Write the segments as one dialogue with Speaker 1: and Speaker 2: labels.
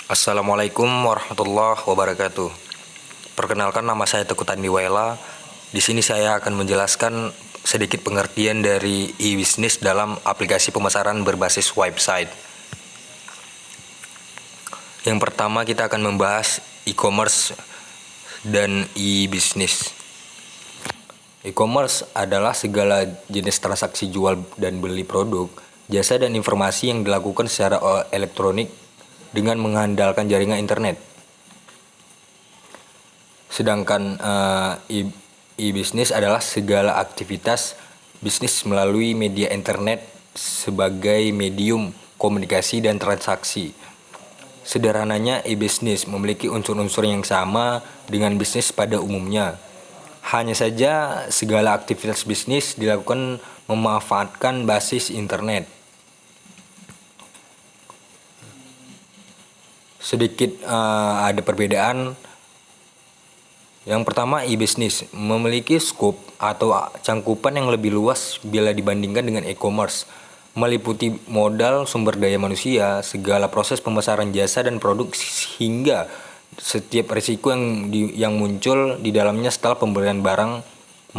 Speaker 1: Assalamualaikum warahmatullahi wabarakatuh. Perkenalkan, nama saya Teguh Tandiwaela. Di sini saya akan menjelaskan sedikit pengertian dari e-bisnis dalam aplikasi pemasaran berbasis website. Yang pertama, kita akan membahas e-commerce dan e-bisnis. E-commerce adalah segala jenis transaksi jual dan beli produk, jasa dan informasi yang dilakukan secara elektronik dengan mengandalkan jaringan internet. Sedangkan e-bisnis adalah segala aktivitas bisnis melalui media internet sebagai medium komunikasi dan transaksi. Sederhananya, e-bisnis memiliki unsur-unsur yang sama dengan bisnis pada umumnya. Hanya saja segala aktivitas bisnis dilakukan memanfaatkan basis internet. Sedikit ada perbedaan. Yang pertama, e-bisnis memiliki skop atau cangkupan yang lebih luas bila dibandingkan dengan e-commerce, meliputi modal, sumber daya manusia, segala proses pemasaran jasa dan produk hingga setiap risiko yang muncul di dalamnya setelah pembelian barang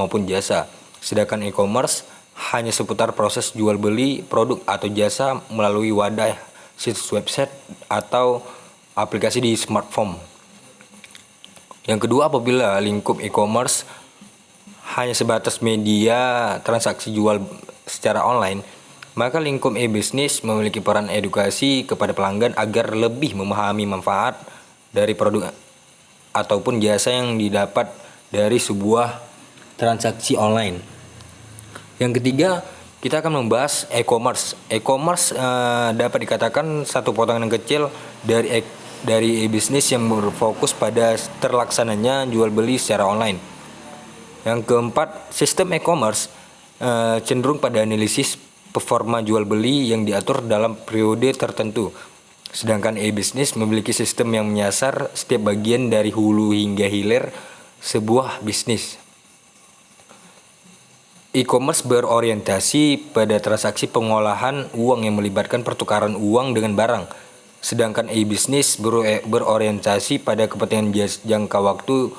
Speaker 1: maupun jasa. Sedangkan e-commerce hanya seputar proses jual beli produk atau jasa melalui wadah situs website atau aplikasi di smartphone. Yang kedua, apabila lingkup e-commerce hanya sebatas media transaksi jual secara online, maka lingkup e-bisnis memiliki peran edukasi kepada pelanggan agar lebih memahami manfaat dari produk ataupun jasa yang didapat dari sebuah transaksi online. Yang ketiga, kita akan membahas e-commerce. E-commerce dapat dikatakan satu potongan kecil dari e-bisnis yang berfokus pada terlaksananya jual beli secara online. Yang keempat, sistem e-commerce cenderung pada analisis performa jual beli yang diatur dalam periode tertentu. Sedangkan e-bisnis memiliki sistem yang menyasar setiap bagian dari hulu hingga hilir sebuah bisnis. E-commerce berorientasi pada transaksi pengolahan uang yang melibatkan pertukaran uang dengan barang. Sedangkan e-bisnis berorientasi pada kepentingan jangka waktu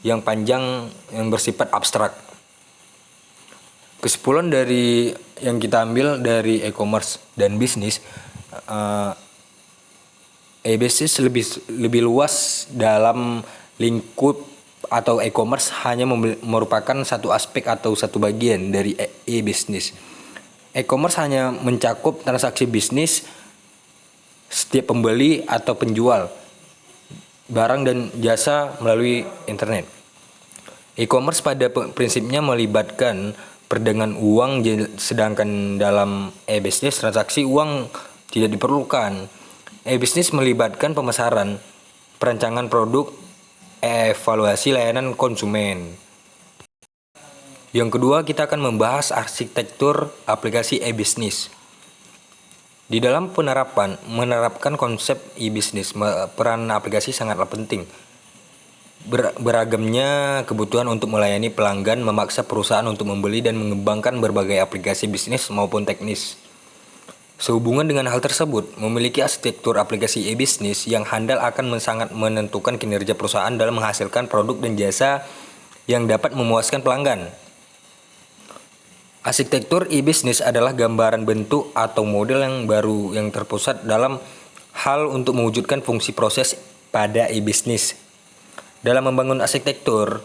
Speaker 1: yang panjang yang bersifat abstrak. Kesimpulan dari yang kita ambil dari e-commerce dan bisnis, e-bisnis lebih luas dalam lingkup atau e-commerce hanya merupakan satu aspek atau satu bagian dari e-bisnis. E-commerce hanya mencakup transaksi bisnis setiap pembeli atau penjual barang dan jasa melalui internet. E-commerce pada prinsipnya melibatkan perdagangan uang, sedangkan dalam e-bisnis transaksi uang tidak diperlukan. E-bisnis melibatkan pemasaran, perancangan produk, evaluasi layanan konsumen. Yang kedua, kita akan membahas arsitektur aplikasi e-bisnis. Di dalam menerapkan konsep e-bisnis, peran aplikasi sangatlah penting. Beragamnya kebutuhan untuk melayani pelanggan memaksa perusahaan untuk membeli dan mengembangkan berbagai aplikasi bisnis maupun teknis. Sehubungan dengan hal tersebut, memiliki arsitektur aplikasi e-bisnis yang handal akan sangat menentukan kinerja perusahaan dalam menghasilkan produk dan jasa yang dapat memuaskan pelanggan. Arsitektur e-bisnis adalah gambaran bentuk atau model yang baru yang terpusat dalam hal untuk mewujudkan fungsi proses pada e-bisnis. Dalam membangun arsitektur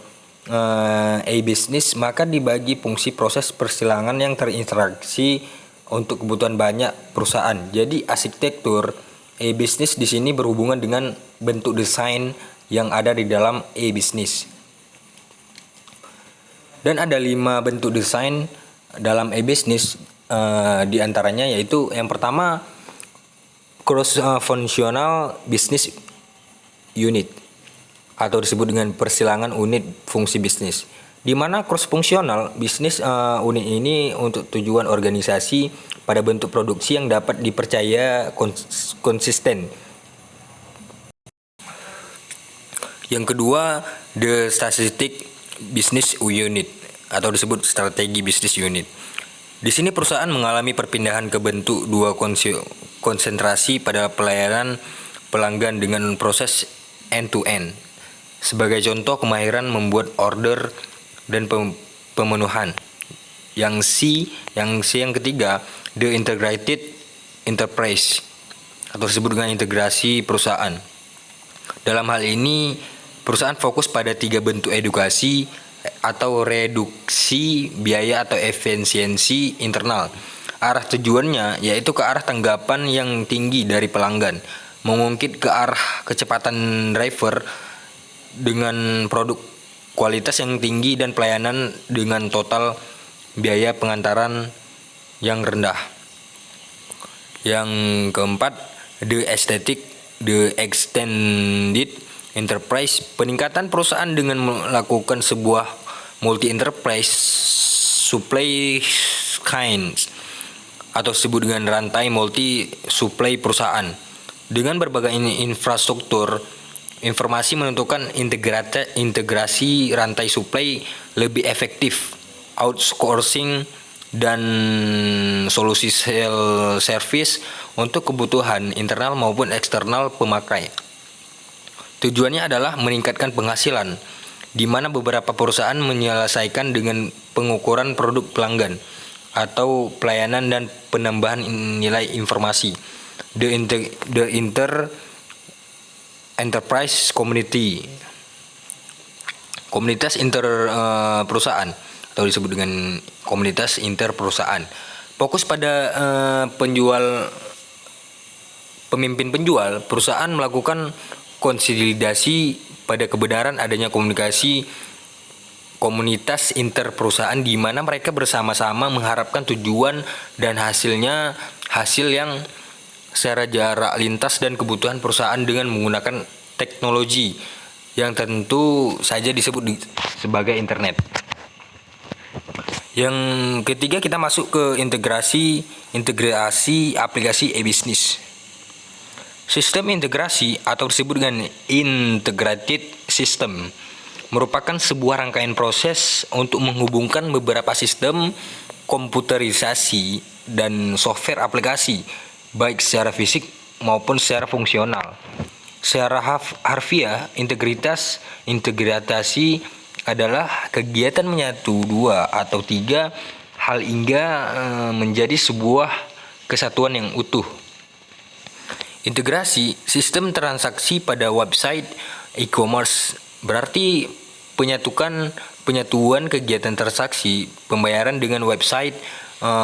Speaker 1: e-bisnis, maka dibagi fungsi proses persilangan yang terinteraksi untuk kebutuhan banyak perusahaan. Jadi arsitektur e-bisnis di sini berhubungan dengan bentuk desain yang ada di dalam e-bisnis. Dan ada 5 bentuk desain dalam e-bisnis, di antaranya yaitu yang pertama, cross functional business unit atau disebut dengan persilangan unit fungsi bisnis, di mana cross functional business unit ini untuk tujuan organisasi pada bentuk produksi yang dapat dipercaya konsisten. Yang kedua, the strategic business unit atau disebut strategi bisnis unit. Di sini perusahaan mengalami perpindahan ke bentuk dua konsentrasi pada pelayanan pelanggan dengan proses end-to-end. Sebagai contoh, kemahiran membuat order dan pemenuhan. Yang ketiga, the integrated enterprise atau disebut dengan integrasi perusahaan. Dalam hal ini, perusahaan fokus pada 3 bentuk edukasi atau reduksi biaya atau efisiensi internal. Arah tujuannya yaitu ke arah tanggapan yang tinggi dari pelanggan, mengungkit ke arah kecepatan driver dengan produk kualitas yang tinggi dan pelayanan dengan total biaya pengantaran yang rendah. Yang keempat, the extended enterprise, peningkatan perusahaan dengan melakukan sebuah multi enterprise supply chains atau disebut dengan rantai multi supply perusahaan dengan berbagai infrastruktur informasi menentukan integrasi rantai supply lebih efektif, outsourcing dan solusi service untuk kebutuhan internal maupun eksternal pemakai. Tujuannya adalah meningkatkan penghasilan, di mana beberapa perusahaan menyelesaikan dengan pengukuran produk pelanggan atau pelayanan dan penambahan nilai informasi. The enterprise community, komunitas perusahaan atau disebut dengan komunitas perusahaan, fokus pada pemimpin penjual. Perusahaan melakukan konsolidasi pada kebenaran adanya komunitas perusahaan di mana mereka bersama-sama mengharapkan tujuan dan hasil yang secara jarak lintas dan kebutuhan perusahaan dengan menggunakan teknologi yang tentu saja disebut sebagai internet. Yang ketiga, kita masuk ke integrasi aplikasi e-bisnis. Sistem integrasi atau disebut dengan integrated system merupakan sebuah rangkaian proses untuk menghubungkan beberapa sistem komputerisasi dan software aplikasi, baik secara fisik maupun secara fungsional. Secara harfiah, integrasi adalah kegiatan menyatu 2 atau 3 hal hingga menjadi sebuah kesatuan yang utuh. Integrasi sistem transaksi pada website e-commerce berarti penyatuan kegiatan transaksi pembayaran dengan website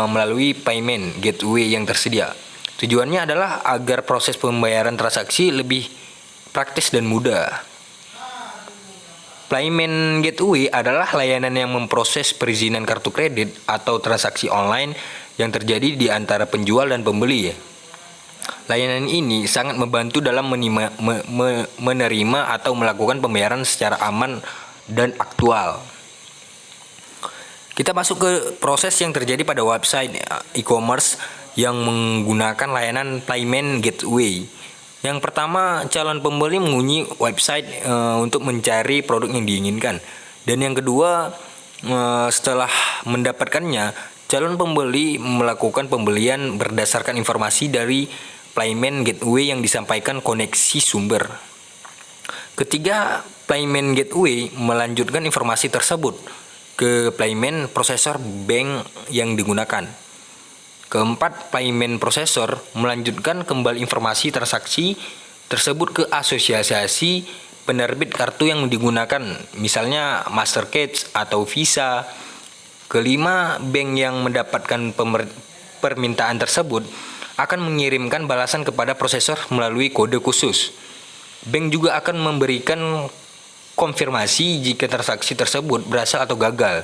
Speaker 1: melalui payment gateway yang tersedia. Tujuannya adalah agar proses pembayaran transaksi lebih praktis dan mudah. Payment gateway adalah layanan yang memproses perizinan kartu kredit atau transaksi online yang terjadi di antara penjual dan pembeli. Layanan ini sangat membantu dalam menerima atau melakukan pembayaran secara aman dan aktual. Kita masuk ke proses yang terjadi pada website e-commerce yang menggunakan layanan payment gateway. Yang pertama, calon pembeli mengunjungi website untuk mencari produk yang diinginkan. Dan yang kedua, setelah mendapatkannya, calon pembeli melakukan pembelian berdasarkan informasi dari payment gateway yang disampaikan koneksi sumber. Ketiga, payment gateway melanjutkan informasi tersebut ke payment processor bank yang digunakan. Keempat, payment processor melanjutkan kembali informasi transaksi tersebut ke asosiasi penerbit kartu yang digunakan, misalnya Mastercard atau Visa. Kelima, bank yang mendapatkan permintaan tersebut akan mengirimkan balasan kepada prosesor melalui kode khusus. Bank juga akan memberikan konfirmasi jika transaksi tersebut berhasil atau gagal.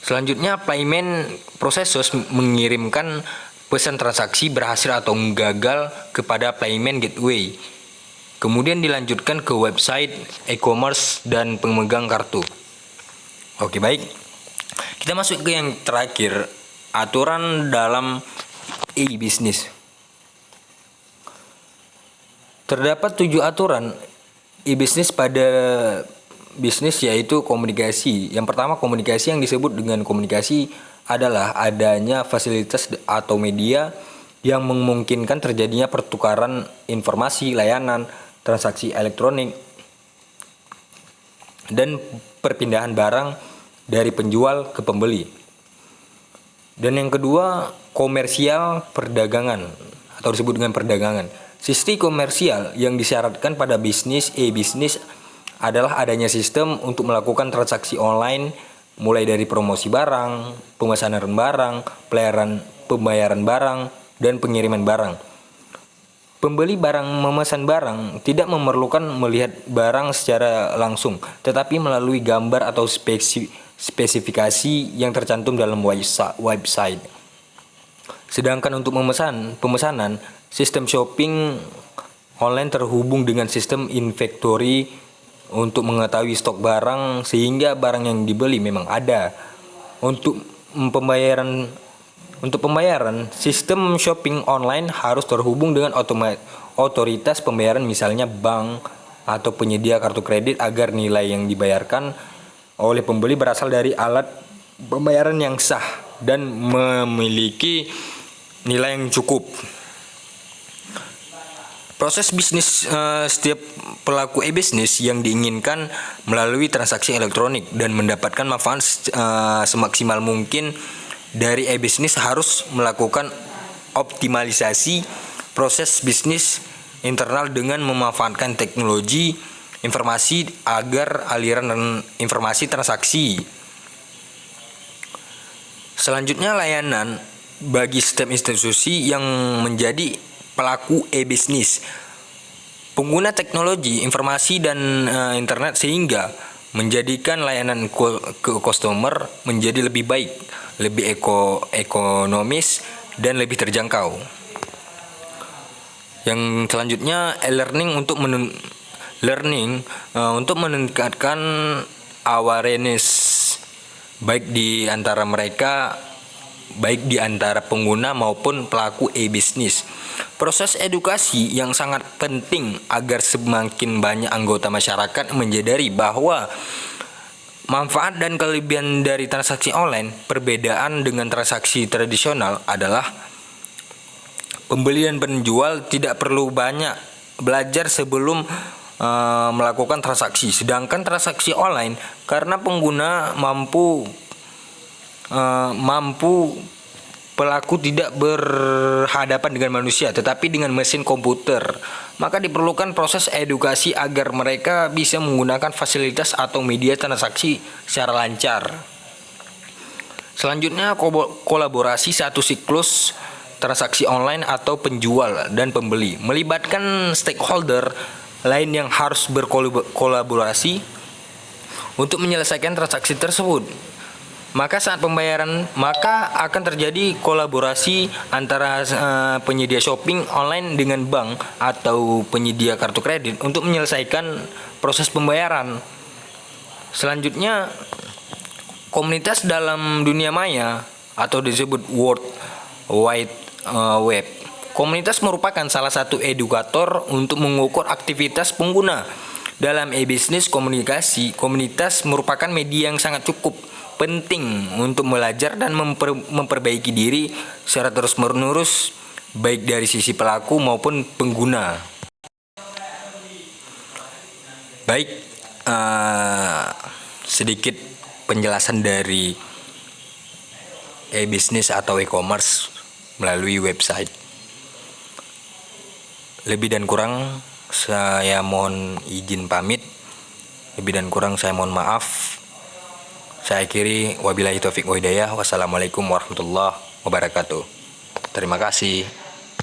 Speaker 1: Selanjutnya, payment processor mengirimkan pesan transaksi berhasil atau gagal kepada payment gateway. Kemudian dilanjutkan ke website e-commerce dan pemegang kartu. Oke, baik. Kita masuk ke yang terakhir, aturan dalam e-bisnis. Terdapat 7 aturan e-bisnis pada bisnis, yaitu komunikasi. Yang pertama, komunikasi. Yang disebut dengan komunikasi adalah adanya fasilitas atau media yang memungkinkan terjadinya pertukaran informasi, layanan, transaksi elektronik, dan perpindahan barang dari penjual ke pembeli. Dan yang kedua, komersial perdagangan atau disebut dengan perdagangan. Sistem komersial yang disyaratkan pada bisnis e-bisnis adalah adanya sistem untuk melakukan transaksi online, mulai dari promosi barang, pemesanan barang, pembayaran barang, dan pengiriman barang. Pembeli barang memesan barang tidak memerlukan melihat barang secara langsung, tetapi melalui gambar atau spesifikasi yang tercantum dalam website. Sedangkan untuk pemesanan, sistem shopping online terhubung dengan sistem inventory untuk mengetahui stok barang sehingga barang yang dibeli memang ada. Untuk pembayaran, sistem shopping online harus terhubung dengan otoritas pembayaran, misalnya bank atau penyedia kartu kredit, agar nilai yang dibayarkan oleh pembeli berasal dari alat pembayaran yang sah dan memiliki nilai yang cukup. Proses bisnis setiap pelaku e-bisnis yang diinginkan melalui transaksi elektronik dan mendapatkan manfaat semaksimal mungkin dari e-bisnis harus melakukan optimalisasi proses bisnis internal dengan memanfaatkan teknologi informasi agar aliran informasi transaksi. Selanjutnya, layanan bagi sistem institusi yang menjadi pelaku e-bisnis. Pengguna teknologi, informasi, dan internet sehingga menjadikan layanan ke customer menjadi lebih baik, lebih ekonomis, dan lebih terjangkau. Yang selanjutnya, e-learning untuk meningkatkan awareness baik di antara pengguna maupun pelaku e-bisnis. Proses edukasi yang sangat penting agar semakin banyak anggota masyarakat menyadari bahwa manfaat dan kelebihan dari transaksi online. Perbedaan dengan transaksi tradisional adalah pembeli dan penjual tidak perlu banyak belajar sebelum melakukan transaksi. Sedangkan transaksi online, karena pengguna mampu pelaku tidak berhadapan dengan manusia, tetapi dengan mesin komputer. Maka diperlukan proses edukasi agar mereka bisa menggunakan fasilitas atau media transaksi secara lancar. Selanjutnya, kolaborasi satu siklus transaksi online atau penjual dan pembeli melibatkan stakeholder lain yang harus berkolaborasi untuk menyelesaikan transaksi tersebut. Maka saat pembayaran, maka akan terjadi kolaborasi antara penyedia shopping online dengan bank atau penyedia kartu kredit untuk menyelesaikan proses pembayaran. Selanjutnya, komunitas dalam dunia maya atau disebut World Wide Web. Komunitas merupakan salah satu edukator untuk mengukur aktivitas pengguna. Dalam e-bisnis komunitas merupakan media yang sangat cukup penting untuk belajar dan memperbaiki diri secara terus-menerus, baik dari sisi pelaku maupun pengguna. Baik, sedikit penjelasan dari e-bisnis atau e-commerce melalui website. Lebih dan kurang saya mohon izin pamit. Lebih dan kurang saya mohon maaf. Saya akhiri, wabillahi taufiq wa hidayah. Wassalamualaikum warahmatullahi wabarakatuh. Terima kasih.